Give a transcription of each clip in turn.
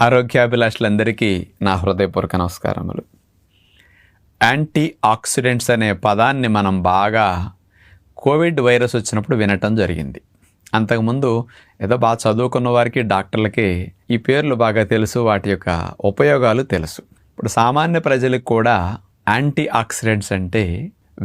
ఆరోగ్యాభిలాషులందరికీ నా హృదయపూర్వక నమస్కారములు. యాంటీ ఆక్సిడెంట్స్ అనే పదాన్ని మనం బాగా కోవిడ్ వైరస్ వచ్చినప్పుడు వినటం జరిగింది. అంతకుముందు ఏదో బాగా చదువుకున్న వారికి, డాక్టర్లకి ఈ పేర్లు బాగా తెలుసు, వాటి యొక్క ఉపయోగాలు తెలుసు. ఇప్పుడు సామాన్య ప్రజలకు కూడా యాంటీ ఆక్సిడెంట్స్ అంటే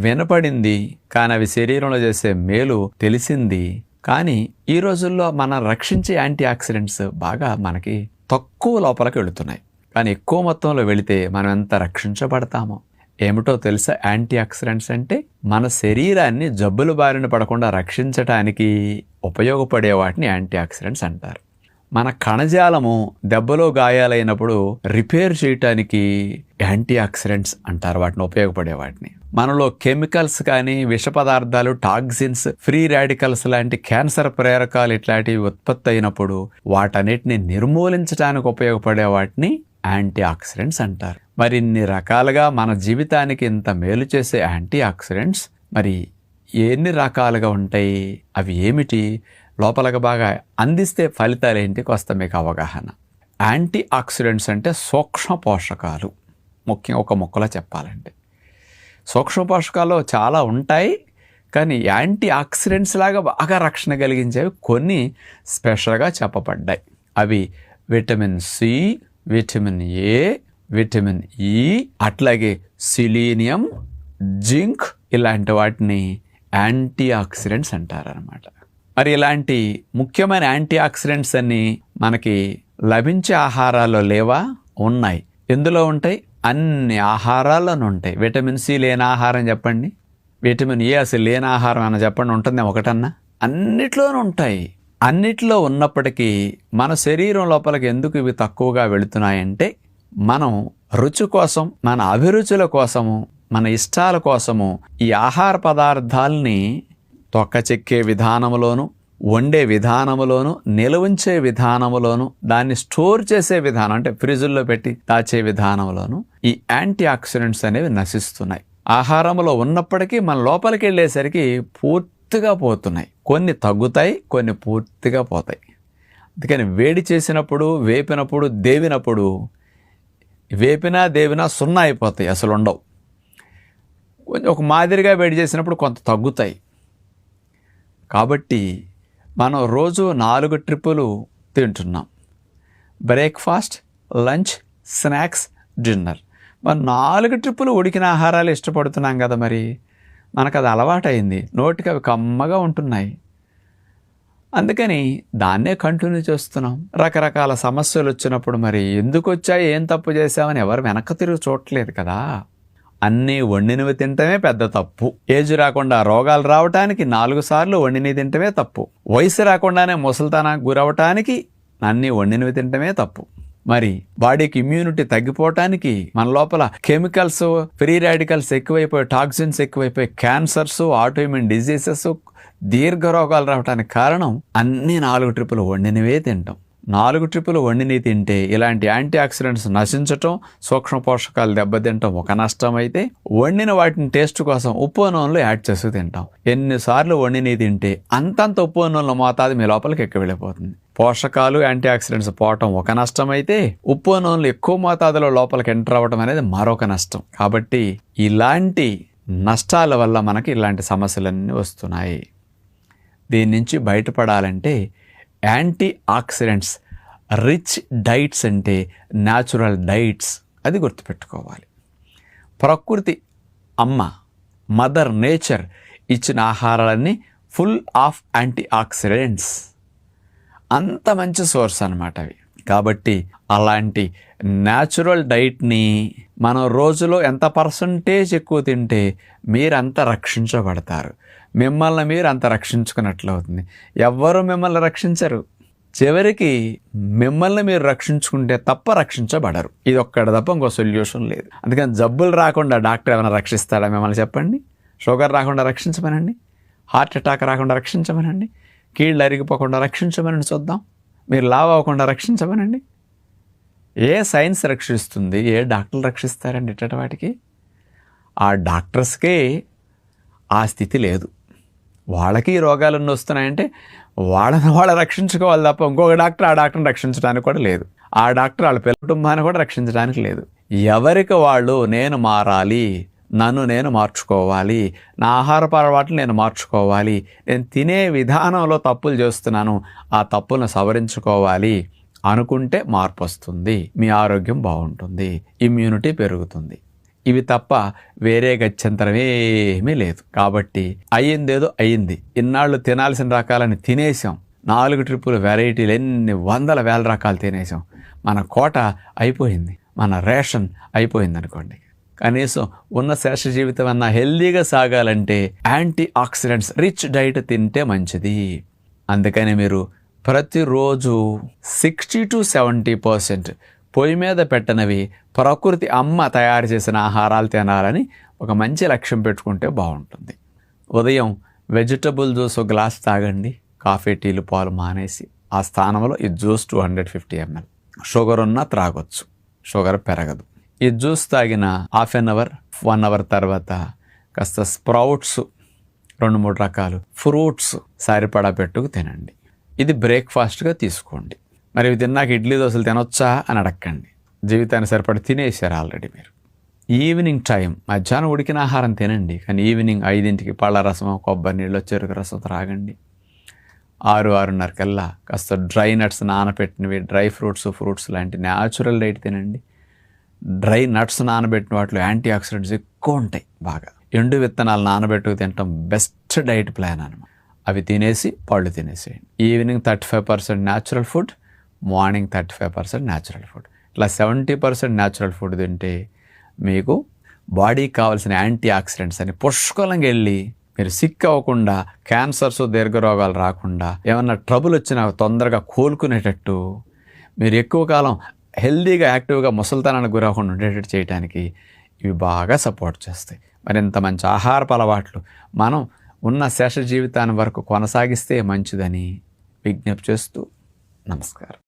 వినపడింది, కానీ అవి శరీరంలో చేసే మేలు తెలిసింది. కానీ ఈ రోజుల్లో మనం రక్షించే యాంటీ ఆక్సిడెంట్స్ బాగా మనకి తక్కువ లోపలికి వెళుతున్నాయి. కానీ ఎక్కువ మొత్తంలో వెళితే మనం ఎంత రక్షించబడతామో ఏమిటో తెలుసా? యాంటీ ఆక్సిడెంట్స్ అంటే మన శరీరాన్ని జబ్బుల బారిన పడకుండా రక్షించడానికి ఉపయోగపడే వాటిని యాంటీ ఆక్సిడెంట్స్ అంటారు. మన కణజాలము దెబ్బలో గాయాలైనప్పుడు రిపేర్ చేయటానికి యాంటీ ఆక్సిడెంట్స్ అంటారు వాటిని, ఉపయోగపడే వాటిని. మనలో కెమికల్స్ కానీ, విష పదార్థాలు, టాక్సిన్స్, ఫ్రీ రాడికల్స్ లాంటి క్యాన్సర్ ప్రేరకాలు ఇట్లాంటివి ఉత్పత్తి అయినప్పుడు వాటన్నిటిని నిర్మూలించడానికి ఉపయోగపడే వాటిని యాంటీ ఆక్సిడెంట్స్ అంటారు. మరి ఇన్ని రకాలుగా మన జీవితానికి ఇంత మేలు చేసే యాంటీ ఆక్సిడెంట్స్ మరి ఎన్ని రకాలుగా ఉంటాయి, అవి ఏమిటి, లోపలకు బాగా అందిస్తే ఫలితాలు ఏంటి, కొస్త మీకు అవగాహన. యాంటీ ఆక్సిడెంట్స్ అంటే సూక్ష్మ పోషకాలు. ముఖ్యంగా ఒక ముక్కలో చెప్పాలంటే సూక్ష్మ పోషకాలు చాలా ఉంటాయి, కానీ యాంటీ ఆక్సిడెంట్స్ లాగా బాగా రక్షణ కలిగించేవి కొన్ని స్పెషల్గా చెప్పబడ్డాయి. అవి vitamin C, vitamin A, vitamin E, అట్లాగే సిలీనియం, జింక్, ఇలాంటి వాటిని యాంటీ ఆక్సిడెంట్స్ అంటారనమాట. మరి ఇలాంటి ముఖ్యమైన యాంటీ ఆక్సిడెంట్స్ అన్ని మనకి లభించే ఆహారాల్లో లేవా? ఉన్నాయి. ఎందులో ఉంటాయి? అన్ని ఆహారాల్లోనూ ఉంటాయి. విటమిన్ సి లేని ఆహారం చెప్పండి, విటమిన్ ఏ అసలు లేని ఆహారం అన్న చెప్పండి, ఉంటుంది ఒకటన్నా? అన్నిట్లోనూ ఉంటాయి. అన్నిట్లో ఉన్నప్పటికీ మన శరీరం లోపలికి ఎందుకు ఇవి తక్కువగా వెళుతున్నాయంటే, మనం రుచి కోసం, మన అభిరుచుల కోసము, మన ఇష్టాల కోసము ఈ ఆహార పదార్థాలని తొక్క చెక్కే విధానములోను, వండే విధానములోను, నిలవుంచే విధానములోను, దాన్ని స్టోర్ చేసే విధానం అంటే ఫ్రిడ్జ్లో పెట్టి దాచే విధానంలోను ఈ యాంటీ ఆక్సిడెంట్స్ అనేవి నశిస్తున్నాయి. ఆహారంలో ఉన్నప్పటికీ మన లోపలికి వెళ్ళేసరికి పూర్తిగా పోతున్నాయి. కొన్ని తగ్గుతాయి, కొన్ని పూర్తిగా పోతాయి. అందుకని వేడి చేసినప్పుడు, వేపినప్పుడు, దేవినప్పుడు, వేపినా దేవినా సున్నా అయిపోతాయి, అసలు ఉండవు. కొంచెం ఒక మాదిరిగా వేడి చేసినప్పుడు కొంత తగ్గుతాయి. కాబట్టి మనం రోజు 4 ట్రిప్పులు తింటున్నాం. Breakfast, lunch, snacks, dinner. మరి 4 ట్రిప్పులు ఉడికిన ఆహారాలు ఇష్టపడుతున్నాం కదా, మరి మనకు అది అలవాటైంది, నోటికి అవి కమ్మగా ఉంటున్నాయి. అందుకని దాన్నే కంటిన్యూ చేస్తున్నాం. రకరకాల సమస్యలు వచ్చినప్పుడు మరి ఎందుకు వచ్చాయి, ఏం తప్పు చేసామని ఎవరు వెనక్కి తిరిగి చూడట్లేదు కదా. అన్నీ వండినవి తింటమే పెద్ద తప్పు. ఏజ్ రాకుండా రోగాలు రావటానికి 4 సార్లు వండినవి తింటమే తప్పు. వయసు రాకుండానే ముసలితనానికి గురవటానికి అన్నీ వండినవి తింటమే తప్పు. మరి బాడీకి ఇమ్యూనిటీ తగ్గిపోవటానికి మన లోపల కెమికల్స్, ఫ్రీ రాడికల్స్ ఎక్కువైపోయి, టాక్సిన్స్ ఎక్కువైపోయి, క్యాన్సర్స్, ఆటోఇమ్యూన్ డిజీజెస్, దీర్ఘ రోగాలు రావడానికి కారణం అన్ని 4 ట్రిప్పులు వండినవే తింటాం. 4 ట్రిప్పులు వండిని తింటే ఇలాంటి యాంటీ ఆక్సిడెంట్స్ నశించటం, సూక్ష్మ పోషకాలు దెబ్బతింటాం ఒక నష్టం అయితే, వండిన వాటిని టేస్ట్ కోసం ఉప్పు నూనెలో యాడ్ చేస్తూ తింటాం. ఎన్నిసార్లు వండిని తింటే అంతంత ఉప్పు నూనెల మోతాదు మీ లోపలికి ఎక్కువ వెళ్ళిపోతుంది. పోషకాలు, యాంటీ ఆక్సిడెంట్స్ పోవటం ఒక నష్టం అయితే, ఉప్పు నూనెలు ఎక్కువ మోతాదులో లోపలికి ఎంటర్ అవ్వటం అనేది మరొక నష్టం. కాబట్టి ఇలాంటి నష్టాల వల్ల మనకి ఇలాంటి సమస్యలన్నీ వస్తున్నాయి. దీని నుంచి బయటపడాలంటే యాంటీ ఆక్సిడెంట్స్ రిచ్ డైట్స్ అంటే న్యాచురల్ డైట్స్, అది గుర్తుపెట్టుకోవాలి. ప్రకృతి అమ్మ, మదర్ నేచర్ ఇచ్చిన ఆహారాలన్నీ ఫుల్ ఆఫ్ యాంటీ ఆక్సిడెంట్స్, అంత మంచి సోర్స్ అన్నమాట అవి. కాబట్టి అలాంటి న్యాచురల్ డైట్ని మనం రోజులో ఎంత పర్సంటేజ్ ఎక్కువ తింటే మీరంత రక్షించబడతారు. మిమ్మల్ని మీరు అంత రక్షించుకున్నట్లు అవుతుంది. ఎవ్వరూ మిమ్మల్ని రక్షించరు. చివరికి మిమ్మల్ని మీరు రక్షించుకుంటే తప్ప రక్షించబడరు. ఇది ఒక్కటి తప్ప ఇంకో సొల్యూషన్ లేదు. అందుకని జబ్బులు రాకుండా డాక్టర్ ఏమైనా రక్షిస్తాడా మిమ్మల్ని చెప్పండి? షుగర్ రాకుండా రక్షించమనండి, హార్ట్ అటాక్ రాకుండా రక్షించమనండి, కీళ్ళు అరిగిపోకుండా రక్షించమనండి, చూద్దాం. మీరు లావ్ అవ్వకుండా రక్షించమనండి. ఏ సైన్స్ రక్షిస్తుంది? ఏ డాక్టర్లు రక్షిస్తారండి ఇట్టటి వాటికి? ఆ డాక్టర్స్కే ఆ స్థితి లేదు. వాళ్ళకి రోగాలన్నీ వస్తున్నాయంటే వాళ్ళని వాళ్ళు రక్షించుకోవాలి తప్ప ఇంకొక డాక్టర్ ఆ డాక్టర్ని రక్షించడానికి కూడా లేదు. ఆ డాక్టర్ వాళ్ళ పిల్లల కుటుంబాన్ని కూడా రక్షించడానికి లేదు. ఎవరికి వాళ్ళు నేను మారాలి, నన్ను నేను మార్చుకోవాలి, నా ఆహారపు అలవాట్లు నేను మార్చుకోవాలి, నేను తినే విధానంలో తప్పులు చేస్తున్నాను, ఆ తప్పులను సవరించుకోవాలి అనుకుంటే మార్పు వస్తుంది, మీ ఆరోగ్యం బాగుంటుంది, ఇమ్యూనిటీ పెరుగుతుంది. ఇవి తప్ప వేరే గత్యంతరం ఏమీ లేదు. కాబట్టి అయ్యిందేదో అయ్యింది. ఇన్నాళ్ళు తినాల్సిన రకాలని తినేసాం. 4 ట్రిప్పులు వెరైటీలు ఎన్ని వందల వేల రకాలు తినేసాం. మన కోట అయిపోయింది, మన రేషన్ అయిపోయింది అనుకోండి. కనీసం ఉన్న శేష జీవితం అన్నా హెల్దీగా సాగాలంటే యాంటీ ఆక్సిడెంట్స్ రిచ్ డైట్ తింటే మంచిది. అందుకని మీరు ప్రతిరోజు 60 to 70% పొయ్యి మీద పెట్టనవి ప్రకృతి అమ్మ తయారు చేసిన ఆహారాలు తినాలని ఒక మంచి లక్ష్యం పెట్టుకుంటే బాగుంటుంది. ఉదయం వెజిటబుల్ జ్యూస్ ఒక గ్లాస్ తాగండి, కాఫీ టీలు పాలు మానేసి ఆ స్థానంలో ఈ జ్యూస్ 250 ml. షుగర్ ఉన్నా త్రాగొచ్చు, షుగర్ పెరగదు. ఈ జ్యూస్ తాగిన ½ an hour 1 hour తర్వాత కాస్త స్ప్రౌట్స్ 2-3 రకాలు ఫ్రూట్స్ సరిపడా పెట్టుకు తినండి. ఇది బ్రేక్ఫాస్ట్గా తీసుకోండి. మరి ఇవి తిన్నాక ఇడ్లీ దోశలు తినొచ్చా అని అడగండి. జీవితాన్ని సరిపడి తినేసారు ఆల్రెడీ మీరు. ఈవినింగ్ టైం మధ్యాహ్నం ఉడికిన ఆహారం తినండి, కానీ ఈవినింగ్ 5ంటికి పళ్ళ రసం, కొబ్బరి నీళ్ళు, చెరుకు రసం త్రాగండి. 6-6:30 కల్లా కాస్త డ్రై నట్స్ నానబెట్టినవి, డ్రై ఫ్రూట్స్ లాంటి న్యాచురల్ డైట్ తినండి. డ్రై నట్స్ నానబెట్టిన వాటిలో యాంటీ ఆక్సిడెంట్స్ ఎక్కువ ఉంటాయి బాగా. ఎండు విత్తనాలు నానబెట్టుకు తినటం బెస్ట్ డైట్ ప్లాన్ అనమాట. అవి తినేసి పళ్ళు తినేసేయండి. Evening 35% natural food, morning 35% natural food. ఇట్లా 70% న్యాచురల్ ఫుడ్ తింటే మీకు బాడీకి కావాల్సిన యాంటీ ఆక్సిడెంట్స్ అని పుష్కలంగా వెళ్ళి మీరు సిక్ అవ్వకుండా, క్యాన్సర్స్ దీర్ఘరోగాలు రాకుండా, ఏమన్నా ట్రబుల్ వచ్చినా తొందరగా కోలుకునేటట్టు, మీరు ఎక్కువ కాలం హెల్దీగా యాక్టివ్గా ముసలితనానికి గురవకుండా ఉండేటట్టు చేయడానికి ఇవి బాగా సపోర్ట్ చేస్తాయి. మరింత మంచి ఆహారపు అలవాట్లు మనం ఉన్న శేష జీవితాన్ని వరకు కొనసాగిస్తే మంచిదని విజ్ఞప్తి చేస్తూ నమస్కారం.